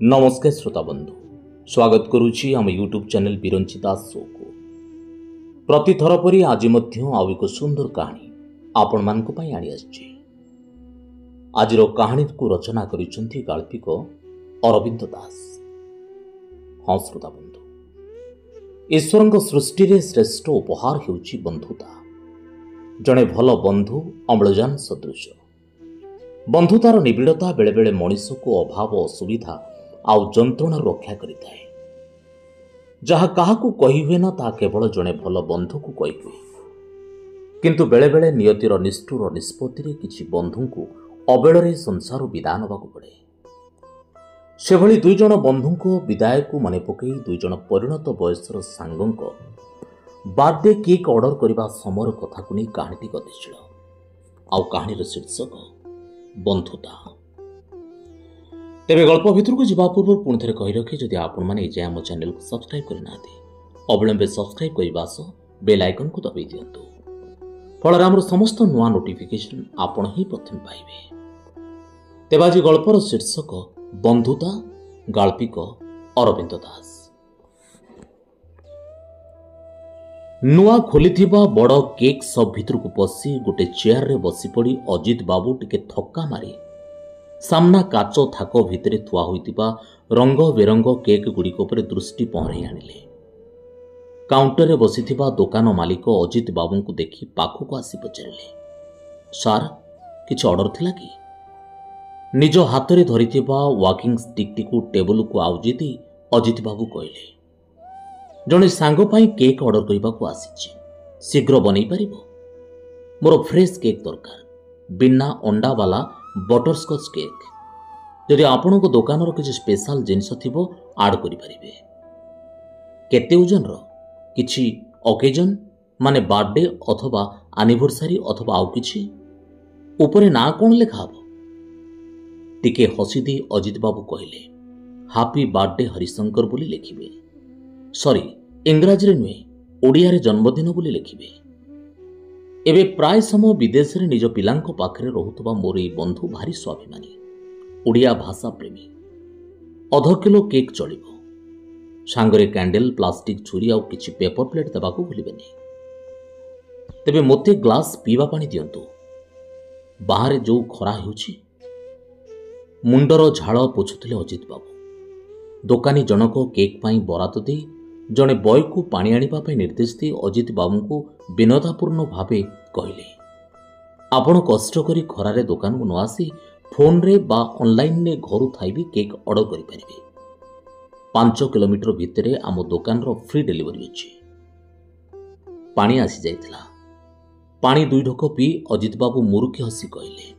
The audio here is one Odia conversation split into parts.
नमस्कार श्रोता बंधु, स्वागत करुछि आम यूट्यूब चैनल बिरंची दास शो को। प्रति थर परी आज आउ एक सुंदर कहानी आपण मानक पई आनी आछि। आजिर कहानी को रचना करिसंती गाल्पिक अरविंद दास। हाँ श्रोता बंधु, ईश्वरଙ୍କ सृष्टि श्रेष्ठ उपहार हेउछि बंधुता। जड़े भल बंधु अम्लजान सदृश। बंधुतार निबिड़ता बेले बेले मनीष को अभाव असुविधा आउ जंत्रणा रक्षा करिଥାଏ। जहा काहाकू कही हुए ना ता केवल जड़े भल बंधु को कही हुए, किंतु बेले बेले नियतिर निष्ठुर निष्पत्ति किछि बंधु को अबेଳରେ संसार विदा नबाकू पड़े। से भली दुई जण बंधु को विदाय को मन पकई दुई जण परिणत बयसर सांगंक बर्थडे केक ऑर्डर करने समय कथा को नहीं कहानी गतिशील। आउ कहानी शीर्षक बंधुता। तेरे गल्प भितर को जीवा पूर्व पुणी थे कही रखे, जदि आपण मैंने जे आम चैनल को सब्सक्राइब करना अविलंबे सब्सक्राइब करने सह बेल आइकन को दबाई दिंतु। फल आमर समस्त नुआ नोटिफिकेशन आपण ही प्रथम पाइबे। तेज आज गल्पर शीर्षक बंधुता, गाल्पिक अरविंद दास। नुआ खोली बड़ केक शॉप भितर को पशि गोटे चेयर रे बसी पड़ी अजित बाबू टिके थक्का मारी सामना काच थाक भितर थुआ होइतिबा रंग बेरंग केक गुड़िक दृष्टि पहरई आनिले। काउंटर रे बसीथिबा दुकान मालिक अजित बाबू को देखि पाखक आसी पचारिले, सार किछ ऑर्डर थिला कि? निज हाथ रे धरिथिबा वाकिंग स्टिक टी टेबल को आउजी दी अजित बाबू कहले, जने सांग पाई केक ऑर्डर करबा को आसीछि, शीघ्र बनै परिबो? मोर फ्रेश केक दरकार, बिना अंडा वाला बटरस्कच केक। जदि आपण को दुकान रो किछ स्पेशल जिनिस थिबो ऐड करि परिबे। केते ओजन रो? किछि ओकेजन माने बर्थडे अथवा एनिवर्सरी अथवा आउ किछि? ऊपरे ना कोन लेखा हबो? टिके हसी दी अजित बाबू कहले, हैप्पी बर्थडे हरिशंकर बोली लिखिबे। सॉरी, इंग्राजी रे नुहे, ओडिया रे जन्मदिन बोली लिखिबे। एबे प्राय समय विदेश रे निज पिलांको पाखरे रहुतबा मोर ए बंधु भारी स्वाभिमानी, ओडिया भाषा प्रेमी। अध किलो केक चलिबो, सांगरे कैंडल, प्लास्टिक छुरी आउ किछि पेपर प्लेट देबाकू भूलिबेनी। तेबे मोते ग्लास पीवा पानी दियंतु, बाहरे जो खरा हेउछि। मुंडर झाड़ पोछुथिले अजित बाबू। दोकानी जनक केक पाई बरात दे जड़े बय को पानी आनिबा पाई निर्देश दे अजित बाबू को विनतापूर्ण भावे कहले, आपण कष्ट करी खरारे दुकान को न आसी फोन रे बा ऑनलाइन ने घरु थाई भी केक ऑर्डर करि परिबे। 5 किलोमीटर भितरे आम दुकान रो फ्री डिलीवरी अछि। पानी आसी जाइथिला। पानी 2 ढोक पी अजित बाबू मुरुकी हसी कहले,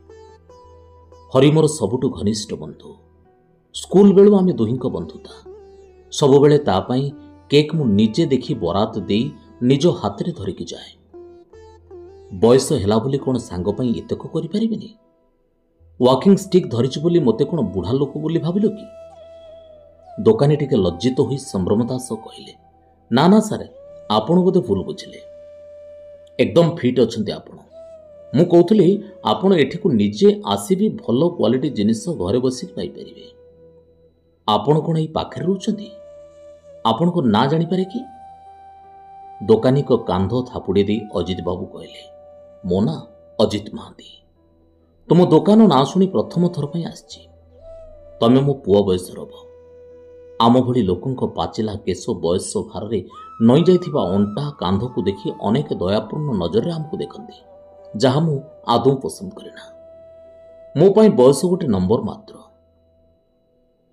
हरि मोर सबुठु घनिष्ठ बंधु। स्कूल बेलू आमे दुहिंक बंधुता। सब बेले ता पाई केक मु निजे देखी बरात दे निज हाथ रे धरिकी जाए। बयस हेला बोली कोन सांग पाई एतक करि परिबेनी? वाकिंग स्टिक धरिछि बोली मते कोन बुढ़ा लोक बोली भाबिलो कि? दोकानी टिके लज्जित होई संभ्रमता सह कहले, ना ना सारे, आपण बोधे भूल बुझिले। एकदम फिट अछंती आपण। मु कहउथली आपण एठी को निजे आसी भी भलो क्वालिटी जिनिस घरे बसी पाई परिबे। आपण कोन एई पाखरे रहउछंती? आपण को ना जानी पारे कि? दोकानी को कांध थापुड़ी दे अजित बाबू कहले, मो ना अजित महांती। तुम दोकान ना शुणी प्रथम थर पई आछि। तमे मो पुआ बयस रब। आम भली लोकंक पाचिला केश बयस भार रे नई जाइथिबा अंटा कांध को देखि अनेक दयापूर्ण नजर रे हमको देखंती, जहा मु आदौ पसंद करेना। मो पई बयस गोटे नंबर मात्र।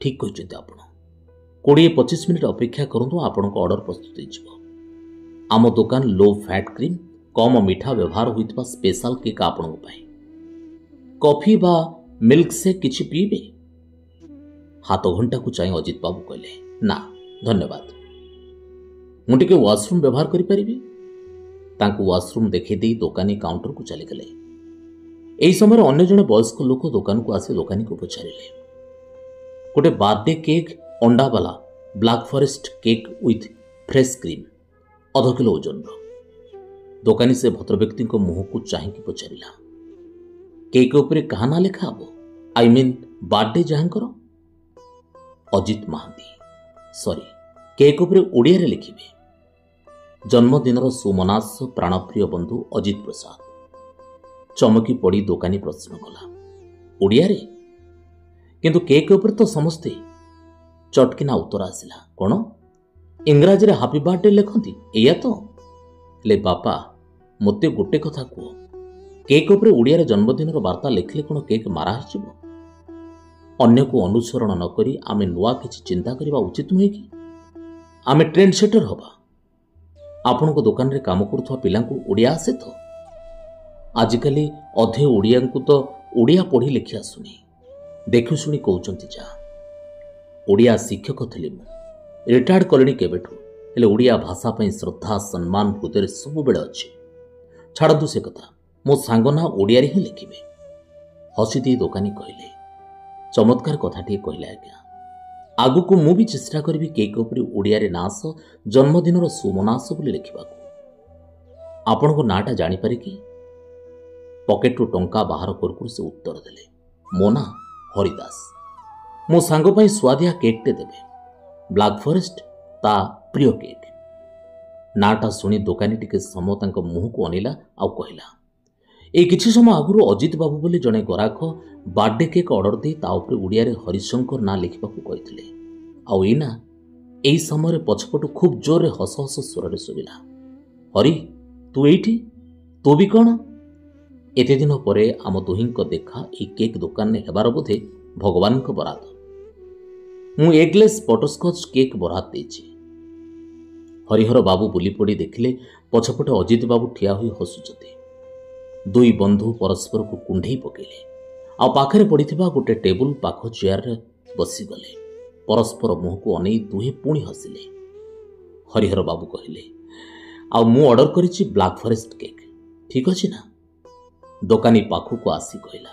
ठीक कहते आपण। 20-25 मिनिट अपेक्षा करंतु, आपण को ऑर्डर प्रस्तुत हो। आम दुकान लो फैट क्रीम, कम मीठा व्यवहार होइतबा स्पेशल केक आपण को पाए। कॉफी बा मिल्क से किछि पीबे? हाथ घंटा को चाहे अजित बाबू कहले, ना धन्यवाद, मु टिके वॉशरूम व्यवहार करि परिबे। तांको वॉशरूम देखै देई दोकानी काउंटर को चली गले। एही समय अन्य जने वयस्क लोक दुकान को आसे दोकानी को पछारिले, गोटे बर्थडे केक अंडा वाला black forest cake with fresh cream, 1/2 kilo ओजन रो। दोकानी से भद्र व्यक्ति को मुह को चाहिए पचारा, केक उपरे कहा ना लिखा हबो? आई मीन बर्थडे जहांकर? ଅଜିତ ମହାନ୍ତି। ସରି, କେକ୍ ଉପରେ ଓଡ଼ିଆରେ ଲେଖିବେ। ଜନ୍ମଦିନର ସୁମନାସ ପ୍ରାଣପ୍ରିୟ ବନ୍ଧୁ ଅଜିତ ପ୍ରସାଦ। ଚମକି ପଡ଼ି ଦୋକାନୀ ପ୍ରଶ୍ନ କଲା, ଓଡ଼ିଆରେ? କିନ୍ତୁ କେକ୍ ଉପରେ ତ ସମସ୍ତେ। ଚଟକିନା ଉତ୍ତର ଆସିଲା, କ'ଣ ଇଂରାଜୀରେ ହାପି ବାର୍ଥଡେ ଲେଖନ୍ତି, ଏଇଆ ତ? ହେଲେ ବାପା, ମୋତେ ଗୋଟେ କଥା କୁହ, କେକ୍ ଉପରେ ଓଡ଼ିଆରେ ଜନ୍ମଦିନର ବାର୍ତ୍ତା ଲେଖିଲେ କ'ଣ କେକ୍ ମାରା ହେଇଯିବ? ଅନ୍ୟକୁ ଅନୁସରଣ ନ କରି ଆମେ ନୂଆ କିଛି ଚିନ୍ତା କରିବା ଉଚିତ ନୁହେଁ କି? ଆମେ ଟ୍ରେଣ୍ଡ ସେଟର ହେବା। ଆପଣଙ୍କ ଦୋକାନରେ କାମ କରୁଥିବା ପିଲାଙ୍କୁ ଓଡ଼ିଆ ଆସେ ତ? ଆଜିକାଲି ଅଧେ ଓଡ଼ିଆଙ୍କୁ ତ ଓଡ଼ିଆ ପଢ଼ି ଲେଖି ଆସୁନି। ଦେଖୁ ଶୁଣି କହୁଛନ୍ତି ଯାହା। ଓଡ଼ିଆ ଶିକ୍ଷକ ଥିଲି ମୁଁ, ରିଟାୟାର୍ଡ କଲିଣି କେବେଠୁ। ହେଲେ ଓଡ଼ିଆ ଭାଷା ପାଇଁ ଶ୍ରଦ୍ଧା ସମ୍ମାନ ହୃଦୟରେ ସବୁବେଳେ ଅଛି। ଛାଡ଼ନ୍ତୁ ସେ କଥା, ମୋ ସାଙ୍ଗ ନାଁ ଓଡ଼ିଆରେ ହିଁ ଲେଖିବେ। ହସି ଦେଇ ଦୋକାନୀ କହିଲେ, ଚମତ୍କାର କଥାଟିଏ କହିଲେ ଆଜ୍ଞା। ଆଗକୁ ମୁଁ ବି ଚେଷ୍ଟା କରିବି କେକ୍ ଉପରେ ଓଡ଼ିଆରେ ନାଶ ଜନ୍ମଦିନର ସୁମନାସ ବୋଲି ଲେଖିବାକୁ। ଆପଣଙ୍କ ନାଁଟା ଜାଣିପାରେ କି? ପକେଟରୁ ଟଙ୍କା ବାହାର କରୁ ସେ ଉତ୍ତର ଦେଲେ, ମୋ ନାଁ ହରିଦାସ। ମୋ ସାଙ୍ଗ ପାଇଁ ସୁଆଦିଆ କେକ୍ଟେ ଦେବେ। ବ୍ଲାକ୍ ଫରେଷ୍ଟ ତା ପ୍ରିୟ କେକ୍। ନାଁଟା ଶୁଣି ଦୋକାନୀ ଟିକେ ସମୟ ତାଙ୍କ ମୁହଁକୁ ଅନେଇଲା ଆଉ କହିଲା, ଏଇ କିଛି ସମୟ ଆଗରୁ ଅଜିତ ବାବୁ ବୋଲି ଜଣେ ଗରାଖ ବାର୍ଥଡେ କେକ୍ ଅର୍ଡର ଦେଇ ତା ଉପରେ ଓଡ଼ିଆରେ ହରିଶଙ୍କର ନାଁ ଲେଖିବାକୁ କହିଥିଲେ। ଆଉ ଏଇନା ଏଇ ସମୟରେ ପଛପଟୁ ଖୁବ୍ ଜୋରରେ ହସ ହସ ସ୍ୱରରେ ଶୁଭିଲା, ହରି ତୁ ଏଇଠି? ତୁ ବି କ'ଣ? ଏତେ ଦିନ ପରେ ଆମ ଦୁହିଁଙ୍କ ଦେଖା ଏଇ କେକ୍ ଦୋକାନରେ ହେବାର ବୋଧେ ଭଗବାନଙ୍କ ବରାଦ। ମୁଁ ଏଗଲେସ୍ ବଟରସ୍କଚ୍ କେକ୍ ବରାଦ ଦେଇଛି। ହରିହର ବାବୁ ବୁଲି ପଡ଼ି ଦେଖିଲେ ପଛପଟେ ଅଜିତ ବାବୁ ଠିଆ ହୋଇ ହସୁଛନ୍ତି। ଦୁଇ ବନ୍ଧୁ ପରସ୍ପରକୁ କୁଣ୍ଢେଇ ପକାଇଲେ ଆଉ ପାଖରେ ପଡ଼ିଥିବା ଗୋଟେ ଟେବୁଲ ପାଖ ଚେୟାରରେ ବସିଗଲେ। ପରସ୍ପର ମୁହଁକୁ ଅନେଇ ଦୁହେଁ ପୁଣି ହସିଲେ। ହରିହର ବାବୁ କହିଲେ, ଆଉ ମୁଁ ଅର୍ଡର କରିଛି ବ୍ଲାକ୍ ଫରେଷ୍ଟ କେକ୍, ଠିକ୍ ଅଛି ନା? ଦୋକାନୀ ପାଖକୁ ଆସି କହିଲା,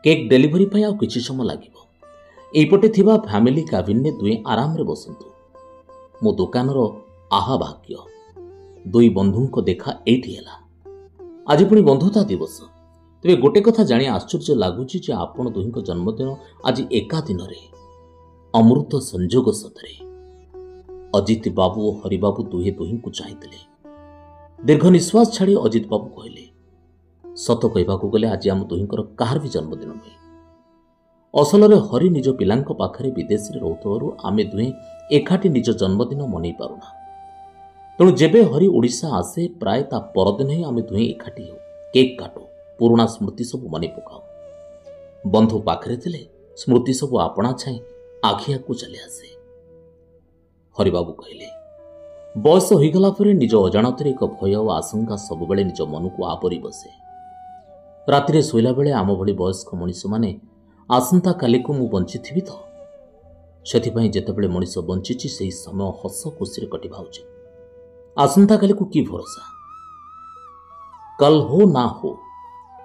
କେକ୍ ଡେଲିଭରି ପାଇଁ ଆଉ କିଛି ସମୟ ଲାଗିବ। ଏଇପଟେ ଥିବା ଫ୍ୟାମିଲି କ୍ୟାବିନରେ ଦୁହେଁ ଆରାମରେ ବସନ୍ତୁ। ମୋ ଦୋକାନର ଆହା ଭାଗ୍ୟ, ଦୁଇ ବନ୍ଧୁଙ୍କ ଦେଖା ଏଇଠି ହେଲା। ଆଜି ପୁଣି ବନ୍ଧୁତା ଦିବସ। ତେବେ ଗୋଟେ କଥା ଜାଣି ଆଶ୍ଚର୍ଯ୍ୟ ଲାଗୁଛି ଯେ ଆପଣ ଦୁହିଁଙ୍କ ଜନ୍ମଦିନ ଆଜି ଏକା ଦିନରେ। ଅମୃତ ସଂଯୋଗ ସତରେ। ଅଜିତ ବାବୁ ଓ ହରିବାବୁ ଦୁହେଁ ଦୁହିଁଙ୍କୁ ଚାହିଁଥିଲେ। ଦୀର୍ଘ ନିଶ୍ୱାସ ଛାଡ଼ି ଅଜିତ ବାବୁ କହିଲେ, ସତ କହିବାକୁ ଗଲେ ଆଜି ଆମ ଦୁହିଁଙ୍କର କାହାର ବି ଜନ୍ମଦିନ ନୁହେଁ। ଅସଲରେ ହରି ନିଜ ପିଲାଙ୍କ ପାଖରେ ବିଦେଶରେ ରହୁଥିବାରୁ ଆମେ ଦୁହେଁ ଏକାଠି ନିଜ ଜନ୍ମଦିନ ମନେଇ ପାରୁନା। ତେଣୁ ଯେବେ ହରି ଓଡ଼ିଶା ଆସେ ପ୍ରାୟ ତା ପରଦିନ ହିଁ ଆମେ ଦୁହେଁ ଏକାଠି ହେଉ, କେକ୍ କାଟୁ, ପୁରୁଣା ସ୍ମୃତି ସବୁ ମନେ ପକାଉ। ବନ୍ଧୁ ପାଖରେ ଥିଲେ ସ୍ମୃତି ସବୁ ଆପଣା ଛାଏଁ ଆଖି ଆଗକୁ ଚାଲି ଆସେ। ହରିବାବୁ କହିଲେ, ବୟସ ହୋଇଗଲା ପରେ ନିଜ ଅଜାଣତରେ ଏକ ଭୟ ଓ ଆଶଙ୍କା ସବୁବେଳେ ନିଜ ମନକୁ ଆବରି ବସେ। ରାତିରେ ଶୋଇଲା ବେଳେ ଆମ ଭଳି ବୟସ୍କ ମଣିଷମାନେ ଆସନ୍ତାକାଲିକୁ ମୁଁ ବଞ୍ଚିଥିବି ତ? ସେଥିପାଇଁ ଯେତେବେଳେ ମଣିଷ ବଞ୍ଚିଛି ସେହି ସମୟ ହସ ଖୁସିରେ କଟିବା ଉଚିତ। ଆସନ୍ତାକାଲିକୁ କି ଭରସା? କାଲ ହୋ ନା ହୋ।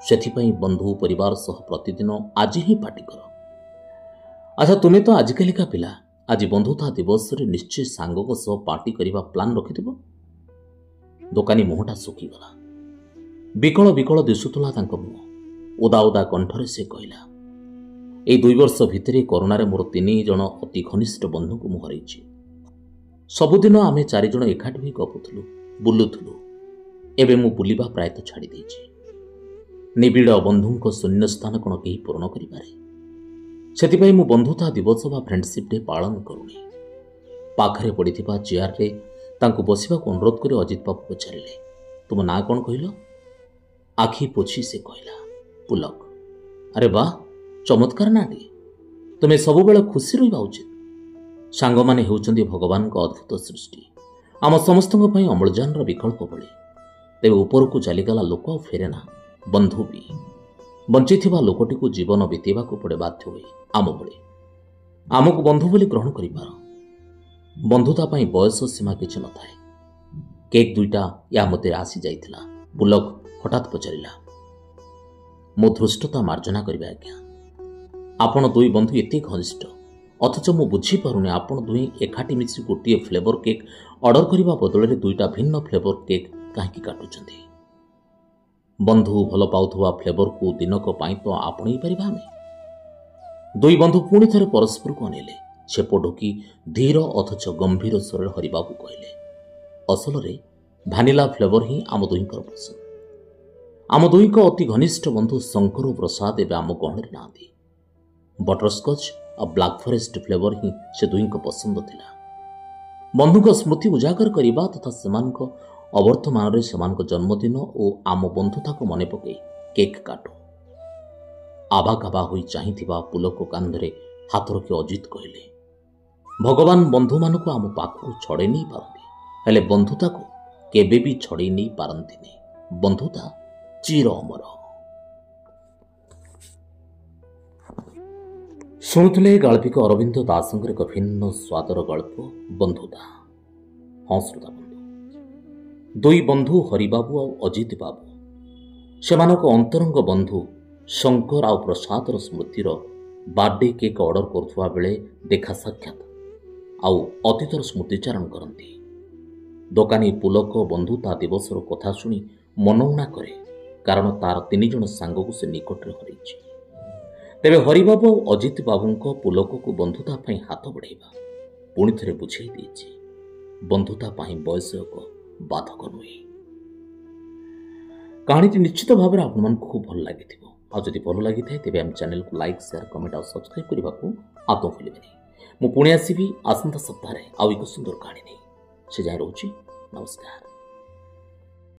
ସେଥିପାଇଁ ବନ୍ଧୁ ପରିବାର ସହ ପ୍ରତିଦିନ ଆଜି ହିଁ ପାର୍ଟି କର। ଆଚ୍ଛା, ତୁମେ ତ ଆଜିକାଲିକା ପିଲା, ଆଜି ବନ୍ଧୁତା ଦିବସରେ ନିଶ୍ଚୟ ସାଙ୍ଗଙ୍କ ସହ ପାର୍ଟି କରିବା ପ୍ଲାନ୍ ରଖିଥିବ। ଦୋକାନୀ ମୁହଁଟା ଶୁଖିଗଲା। ବିକଳ ବିକଳ ଦିଶୁଥିଲା ତାଙ୍କ ମୁହଁ। ଓଦା ଓଦା କଣ୍ଠରେ ସେ କହିଲା, ଏଇ 2 ବର୍ଷ ଭିତରେ କରୋନାରେ ମୋର 3 ଜଣ ଅତି ଘନିଷ୍ଠ ବନ୍ଧୁଙ୍କୁ ମୁଁ ହରାଇଛି। ସବୁଦିନ ଆମେ 4 ଜଣ ଏକାଠି ହୋଇ ଗପୁଥିଲୁ, ବୁଲୁଥିଲୁ। ଏବେ ମୁଁ ବୁଲିବା ପ୍ରାୟତଃ ଛାଡ଼ି ଦେଇଛି। ନିବିଡ଼ ବନ୍ଧୁଙ୍କ ଶୂନ୍ୟସ୍ଥାନ କ'ଣ କେହି ପୂରଣ କରିପାରେ? ସେଥିପାଇଁ ମୁଁ ବନ୍ଧୁତା ଦିବସ ବା ଫ୍ରେଣ୍ଡସିପ୍ ଡେ ପାଳନ କରୁନି। ପାଖରେ ପଡ଼ିଥିବା ଚେୟାରରେ ତାଙ୍କୁ ବସିବାକୁ ଅନୁରୋଧ କରି ଅଜିତ ବାବୁ ପଚାରିଲେ, ତୁମ ନାଁ କ'ଣ କହିଲ? ଆଖି ପୋଛି ସେ କହିଲା, ପୁଲକ। ଆରେ ବାଃ, ଚମତ୍କାର ନାଁଟି। ତୁମେ ସବୁବେଳେ ଖୁସି ରହିବା ଉଚିତ। ସାଙ୍ଗମାନେ ହେଉଛନ୍ତି ଭଗବାନଙ୍କ ଅଦ୍ଭୁତ ସୃଷ୍ଟି। ଆମ ସମସ୍ତଙ୍କ ପାଇଁ ଅମ୍ଳଜାନର ବିକଳ୍ପ ଭଳି। ତେବେ ଉପରକୁ ଚାଲିଗଲା ଲୋକ ଆଉ ଫେରେ ନା, ବନ୍ଧୁ ବି। ବଞ୍ଚିଥିବା ଲୋକଟିକୁ ଜୀବନ ବିତେଇବାକୁ ପଡ଼େ ବାଧ୍ୟ ହୋଇ ଆମ ଭଳି। ଆମକୁ ବନ୍ଧୁ ବୋଲି ଗ୍ରହଣ କରିପାର। ବନ୍ଧୁତା ପାଇଁ ବୟସ ସୀମା କିଛି ନଥାଏ। କେକ୍ 2ଟା ୟା ମଧ୍ୟରେ ଆସିଯାଇଥିଲା। ପୁଲକ ହଠାତ୍ ପଚାରିଲା, ମୋ ଧୃଷ୍ଟତା ମାର୍ଜନା କରିବେ ଆଜ୍ଞା। ଆପଣ 2 ବନ୍ଧୁ ଏତେ ଘନିଷ୍ଠ, ଅଥଚ ମୁଁ ବୁଝିପାରୁନି ଆପଣ ଦୁହେଁ ଏକାଠି ମିଶି ଗୋଟିଏ ଫ୍ଲେଭର କେକ୍ ଅର୍ଡର କରିବା ବଦଳରେ 2ଟା ଭିନ୍ନ ଫ୍ଲେଭର କେକ୍ କାହିଁକି କାଟୁଛନ୍ତି? ବନ୍ଧୁ ଭଲ ପାଉଥିବା ଫ୍ଲେଭରକୁ ଦିନକ ପାଇଁ ତ ଆପଣେଇ ପାରିବା ଆମେ। 2 ବନ୍ଧୁ ପୁଣି ଥରେ ପରସ୍ପରକୁ ଅନେଇଲେ। ଛେପ ଢୋକି ଧୀର ଅଥଚ ଗମ୍ଭୀର ସ୍ୱରରେ ହରିବାବୁ କହିଲେ, ଅସଲରେ ଭାନିଲା ଫ୍ଲେଭର ହିଁ ଆମ ଦୁହିଁଙ୍କର ପସନ୍ଦ। ଆମ ଦୁହିଁଙ୍କ ଅତି ଘନିଷ୍ଠ ବନ୍ଧୁ ଶଙ୍କର ଓ ପ୍ରସାଦ ଏବେ ଆମ ଗହଣରେ ନାହାନ୍ତି। ବଟରସ୍କଚ୍ ଆଉ ବ୍ଲାକ୍ ଫରେଷ୍ଟ ଫ୍ଲେଭର ହିଁ ସେ ଦୁହିଁଙ୍କ ପସନ୍ଦ ଥିଲା। ବନ୍ଧୁଙ୍କ ସ୍ମୃତି ଉଜାଗର କରିବା ତଥା ସେମାନଙ୍କ ଅବର୍ତ୍ତମାନରେ ସେମାନଙ୍କ ଜନ୍ମଦିନ ଓ ଆମ ବନ୍ଧୁତାକୁ ମନେ ପକାଇ କେକ୍ କାଟ। ଆବାକାବା ହୋଇ ଚାହିଁଥିବା ପୁଲକ କାନ୍ଧରେ ହାତ ରଖି ଅଜିତ କହିଲେ, ଭଗବାନ ବନ୍ଧୁମାନଙ୍କୁ ଆମ ପାଖରୁ ଛଡ଼େଇ ନେଇ ପାରନ୍ତି, ହେଲେ ବନ୍ଧୁତାକୁ କେବେ ବି ଛଡ଼େଇ ନେଇ ପାରନ୍ତିନି। ବନ୍ଧୁତା ଚିର ଅମର। ଶୁଣୁଥିଲେ ଗାଳ୍ପିକ ଅରବିନ୍ଦ ଦାସଙ୍କର ଏକ ଭିନ୍ନ ସ୍ୱାଦର ଗଳ୍ପ ବନ୍ଧୁତା। ହଁ ଶ୍ରୋତା ବନ୍ଧୁ, ଦୁଇ ବନ୍ଧୁ ହରିବାବୁ ଆଉ ଅଜିତ ବାବୁ, ସେମାନଙ୍କ ଅନ୍ତରଙ୍ଗ ବନ୍ଧୁ ଶଙ୍କର ଆଉ ପ୍ରସାଦର ସ୍ମୃତିର ବାର୍ଥଡେ କେକ୍ ଅର୍ଡର କରୁଥିବା ବେଳେ ଦେଖା ସାକ୍ଷାତ ଆଉ ଅତୀତର ସ୍ମୃତିଚାରଣ କରନ୍ତି। ଦୋକାନୀ ପୁଲକ ବନ୍ଧୁତା ଦିବସର କଥା ଶୁଣି ମନଉଣା କରେ, କାରଣ ତାର 3 ଜଣ ସାଙ୍ଗକୁ ସେ ନିକଟରେ ହରାଇଛି। ତେବେ ହରିବାବୁ ଆଉ ଅଜିତ ବାବୁଙ୍କ ପୁଲକକୁ ବନ୍ଧୁତା ପାଇଁ ହାତ ବଢ଼ାଇବା ପୁଣି ଥରେ ବୁଝାଇ ଦେଇଛି, ବନ୍ଧୁତା ପାଇଁ ବୟସ ଏକ ବାଧକ ନୁହେଁ। କାହାଣୀଟି ନିଶ୍ଚିତ ଭାବରେ ଆପଣମାନଙ୍କୁ ଖୁବ୍ ଭଲ ଲାଗିଥିବ। ଆଉ ଯଦି ଭଲ ଲାଗିଥାଏ ତେବେ ଆମ ଚ୍ୟାନେଲକୁ ଲାଇକ୍, ସେୟାର, କମେଣ୍ଟ ଆଉ ସବସ୍କ୍ରାଇବ୍ କରିବାକୁ ଆଦୌ ଭୁଲିବେନି। ମୁଁ ପୁଣି ଆସିବି ଆସନ୍ତା ସପ୍ତାହରେ ଆଉ ଏକ ସୁନ୍ଦର କାହାଣୀ ନେଇ। ସେ ଯାଏଁ ରହୁଛି, ନମସ୍କାର।